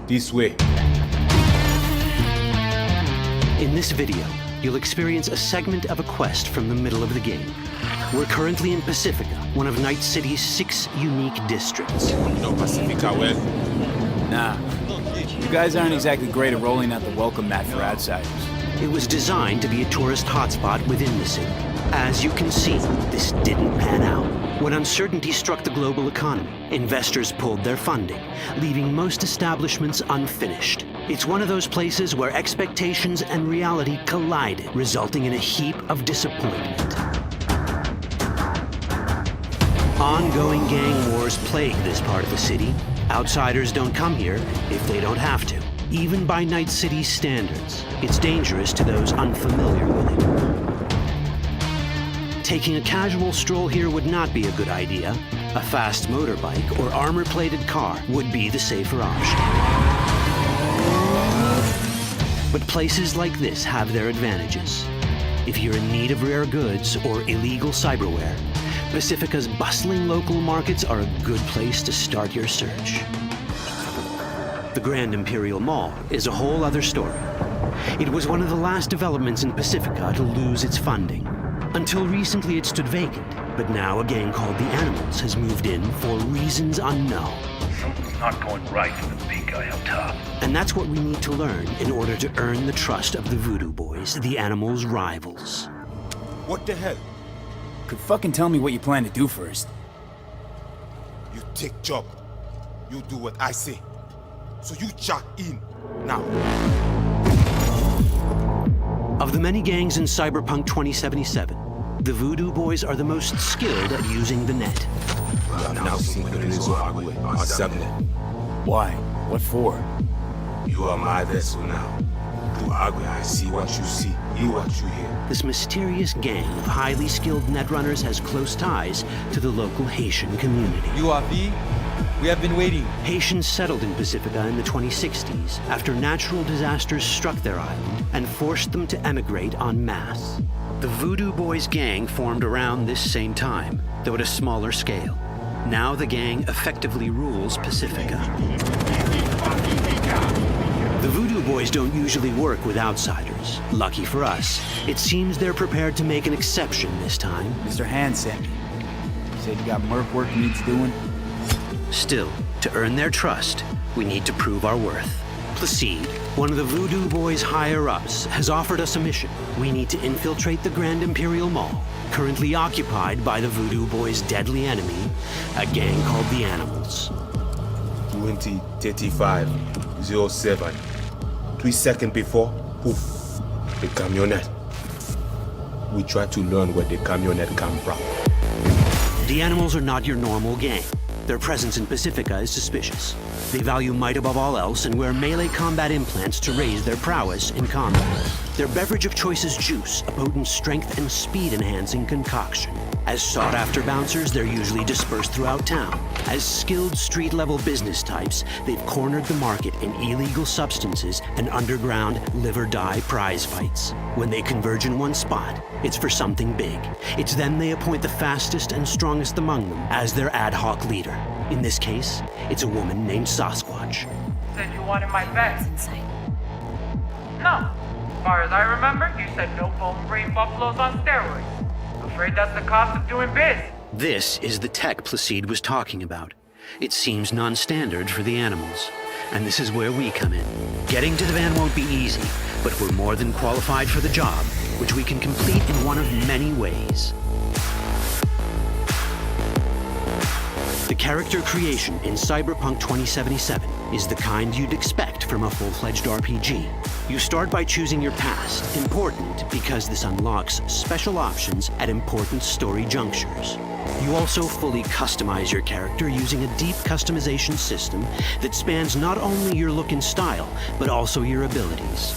This way. In this video, you'll experience a segment of a quest from the middle of the game. We're currently in Pacifica, one of Night City's 6 unique districts. You know Pacifica well? Nah. You guys aren't exactly great at rolling out the welcome mat for outsiders. It was designed to be a tourist hotspot within the city. As you can see, this didn't pan out. When uncertainty struck the global economy, investors pulled their funding, leaving most establishments unfinished. It's one of those places where expectations and reality collided, resulting in a heap of disappointment. Ongoing gang wars plague this part of the city. Outsiders don't come here if they don't have to. Even by Night City's standards, it's dangerous to those unfamiliar with it. Taking a casual stroll here would not be a good idea. A fast motorbike or armor-plated car would be the safer option. But places like this have their advantages. If you're in need of rare goods or illegal cyberware, Pacifica's bustling local markets are a good place to start your search. The Grand Imperial Mall is a whole other story. It was one of the last developments in Pacifica to lose its funding. Until recently it stood vacant, but now a gang called the Animals has moved in for reasons unknown. Something's not going right for the big guy up top. And that's what we need to learn in order to earn the trust of the Voodoo Boys, the Animals' rivals. What the hell? Could fucking tell me what you plan to do first. You take job. You do what I say. So you jack in now. Of the many gangs in Cyberpunk 2077, the Voodoo Boys are the most skilled at using the net. We are now synchronized Agwe, our subnet. Why? What for? You are my vessel now. Through Agwe, I see what you see, hear what you hear. This mysterious gang of highly skilled netrunners has close ties to the local Haitian community. UAV, we have been waiting. Haitians settled in Pacifica in the 2060s after natural disasters struck their island and forced them to emigrate en masse. The Voodoo Boys gang formed around this same time, though at a smaller scale. Now the gang effectively rules Pacifica. The Voodoo Boys don't usually work with outsiders. Lucky for us, it seems they're prepared to make an exception this time. Mr. Hand sent me. He said you got merc work needs doing. Still, to earn their trust, we need to prove our worth. Placide, one of the Voodoo Boys' higher-ups, has offered us a mission. We need to infiltrate the Grand Imperial Mall, currently occupied by the Voodoo Boys' deadly enemy, a gang called the Animals. 2035-07. 3 seconds before, poof, the camionette. We try to learn where the camionette come from. The Animals are not your normal gang. Their presence in Pacifica is suspicious. They value might above all else and wear melee combat implants to raise their prowess in combat. Their beverage of choice is juice, a potent strength and speed-enhancing concoction. As sought-after bouncers, they're usually dispersed throughout town. As skilled street-level business types, they've cornered the market in illegal substances and underground live-or-die prize fights. When they converge in one spot, it's for something big. It's then they appoint the fastest and strongest among them as their ad hoc leader. In this case, it's a woman named Sasquatch. Said you wanted my vet. No. As far as I remember, you said no bone brain buffaloes on steroids. Afraid that's the cost of doing biz. This is the tech Placide was talking about. It seems non-standard for the Animals. And this is where we come in. Getting to the van won't be easy, but we're more than qualified for the job, which we can complete in one of many ways. The character creation in Cyberpunk 2077 is the kind you'd expect from a full-fledged RPG. You start by choosing your past, important because this unlocks special options at important story junctures. You also fully customize your character using a deep customization system that spans not only your look and style, but also your abilities.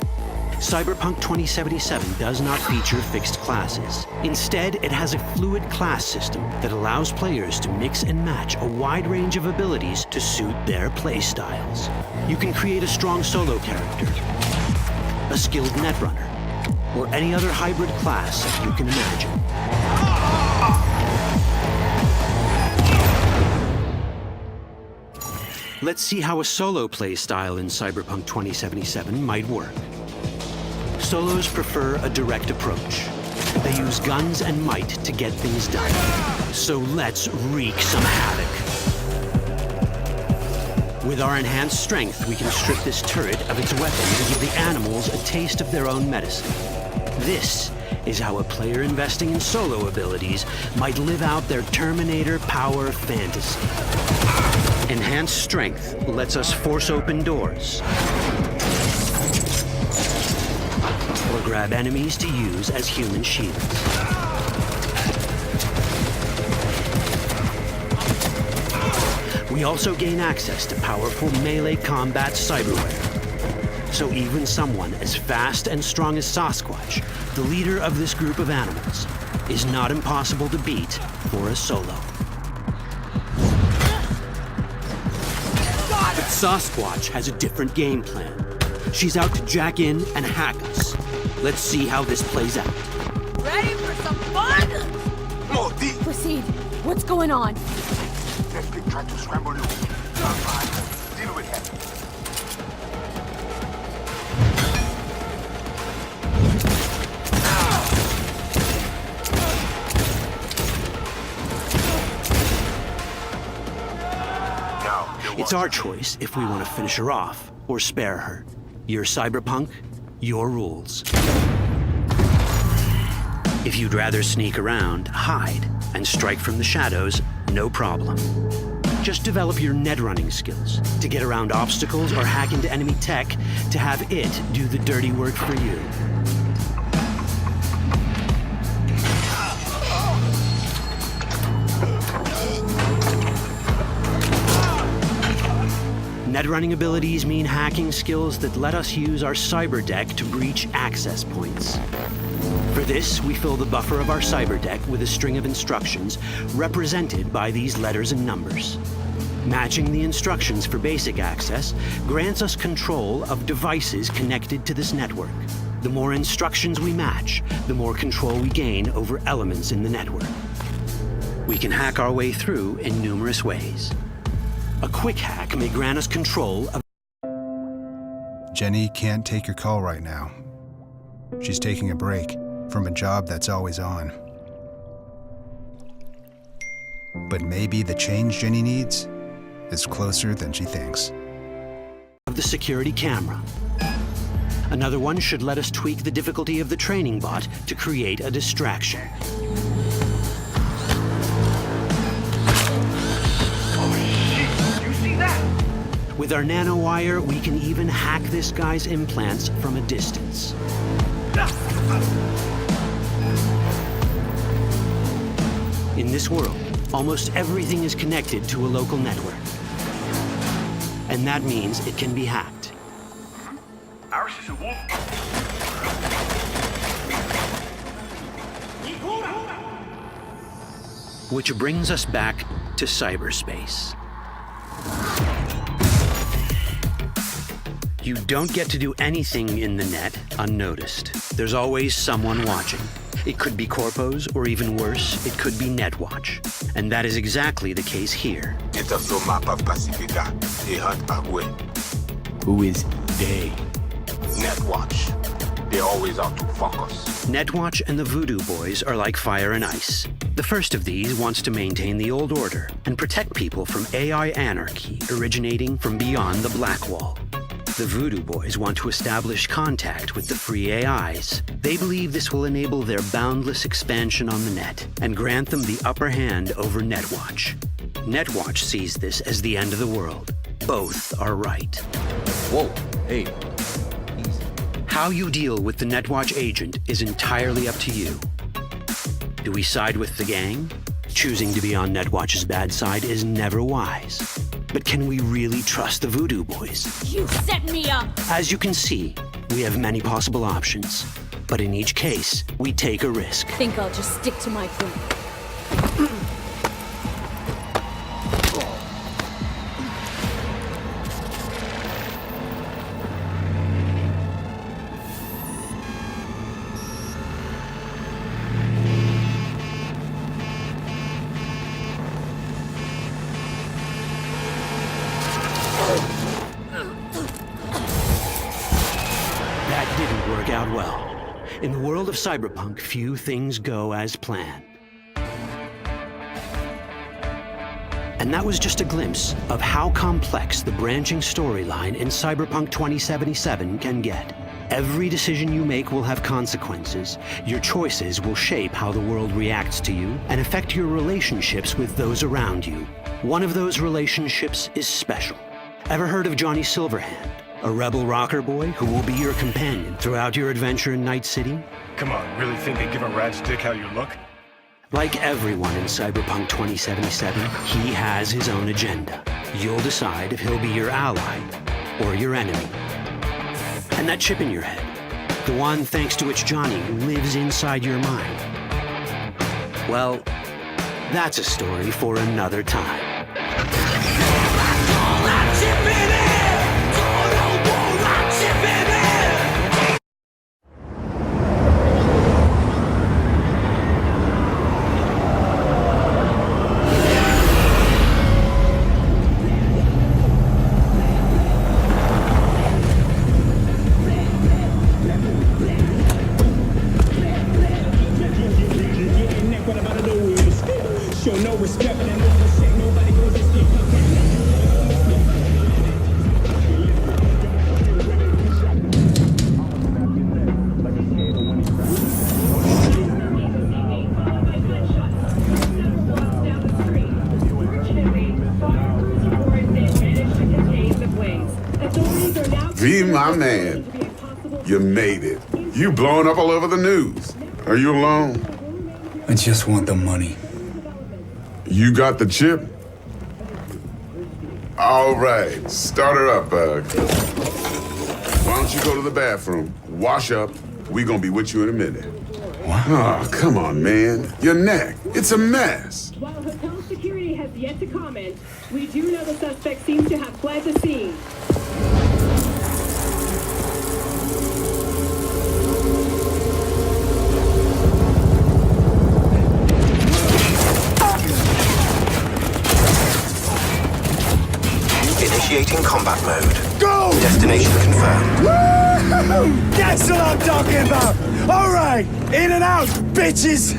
Cyberpunk 2077 does not feature fixed classes. Instead, it has a fluid class system that allows players to mix and match a wide range of abilities to suit their playstyles. You can create a strong solo character, a skilled netrunner, or any other hybrid class you can imagine. Let's see how a solo play style in Cyberpunk 2077 might work. Solos prefer a direct approach. They use guns and might to get things done. So let's wreak some havoc. With our enhanced strength, we can strip this turret of its weapons and give the animals a taste of their own medicine. This is how a player investing in solo abilities might live out their Terminator power fantasy. Enhanced strength lets us force open doors, or grab enemies to use as human shields. We also gain access to powerful melee combat cyberware. So even someone as fast and strong as Sasquatch, the leader of this group of animals, is not impossible to beat for a solo. But Sasquatch has a different game plan. She's out to jack in and hack us. Let's see how this plays out. Ready for some fun? Proceed. What's going on? Suspect tried to scramble you. Deal with him. It's our choice if we want to finish her off or spare her. Your Cyberpunk, your rules. If you'd rather sneak around, hide, and strike from the shadows, no problem. Just develop your net running skills to get around obstacles or hack into enemy tech to have it do the dirty work for you. Net running abilities mean hacking skills that let us use our cyber deck to breach access points. For this, we fill the buffer of our cyber deck with a string of instructions represented by these letters and numbers. Matching the instructions for basic access grants us control of devices connected to this network. The more instructions we match, the more control we gain over elements in the network. We can hack our way through in numerous ways. A quick hack may grant us control of... Jenny can't take your call right now. She's taking a break from a job that's always on. But maybe the change Jenny needs is closer than she thinks. Of the security camera. Another one should let us tweak the difficulty of the training bot to create a distraction. With our nanowire, we can even hack this guy's implants from a distance. In this world, almost everything is connected to a local network. And that means it can be hacked. Ours is a wolf. Which brings us back to cyberspace. You don't get to do anything in the net unnoticed. There's always someone watching. It could be corpos, or even worse, it could be Netwatch. And that is exactly the case here. Who is they? Netwatch. They're always out to fuck us. Netwatch and the Voodoo Boys are like fire and ice. The first of these wants to maintain the old order and protect people from AI anarchy originating from beyond the Black Wall. The Voodoo Boys want to establish contact with the free AIs. They believe this will enable their boundless expansion on the net and grant them the upper hand over Netwatch. Netwatch sees this as the end of the world. Both are right. Whoa, hey. How you deal with the Netwatch agent is entirely up to you. Do we side with the gang? Choosing to be on Netwatch's bad side is never wise. But can we really trust the Voodoo Boys? You set me up! As you can see, we have many possible options. But in each case, we take a risk. Think I'll just stick to my plan. In the world of Cyberpunk, few things go as planned. And that was just a glimpse of how complex the branching storyline in Cyberpunk 2077 can get. Every decision you make will have consequences. Your choices will shape how the world reacts to you and affect your relationships with those around you. One of those relationships is special. Ever heard of Johnny Silverhand, a rebel rocker boy who will be your companion throughout your adventure in Night City? Come on, really think they give a rat's dick how you look? Like everyone in Cyberpunk 2077, he has his own agenda. You'll decide if he'll be your ally or your enemy. And that chip in your head, the one thanks to which Johnny lives inside your mind. Well, that's a story for another time. V, my man, you made it. You blowing up all over the news. Are you alone? I just want the money. You got the chip? All right, start her up, why don't you go to the bathroom, wash up, we gonna be with you in a minute. What? Oh, come on, man. Your neck, it's a mess. While hotel security has yet to comment, we do know the suspect seems to have fled the scene. Initiating combat mode. Go! Destination confirmed. Woo! That's what I'm talking about! Alright! In and out, bitches!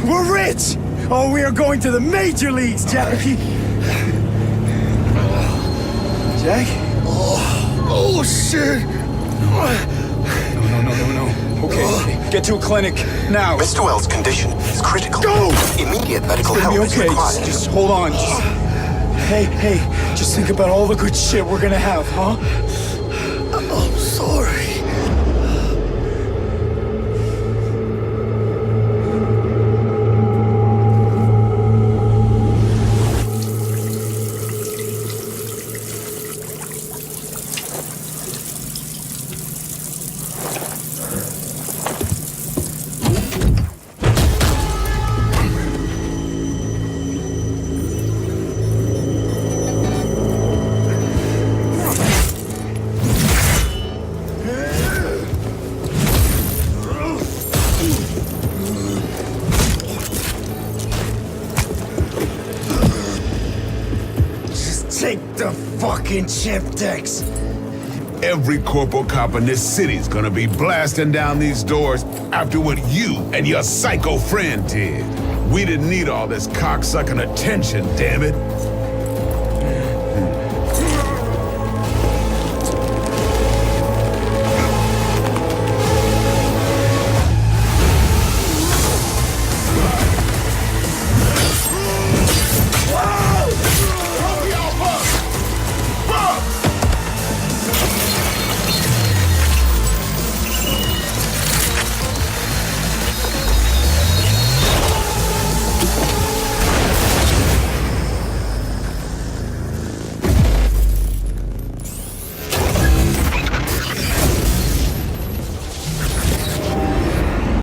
We're rich! Oh, we are going to the major leagues, Jackie! Jack? Oh, shit! No. Okay, get to a clinic, now! Mr. Wells' condition is critical. Go! Immediate medical It's gonna help be okay. is required. Just hold on. Hey, just think about all the good shit we're gonna have, huh? I'm sorry. Take the fucking chip, Dex. Every corporal cop in this city's gonna be blasting down these doors after what you and your psycho friend did. We didn't need all this cocksucking attention, damn it.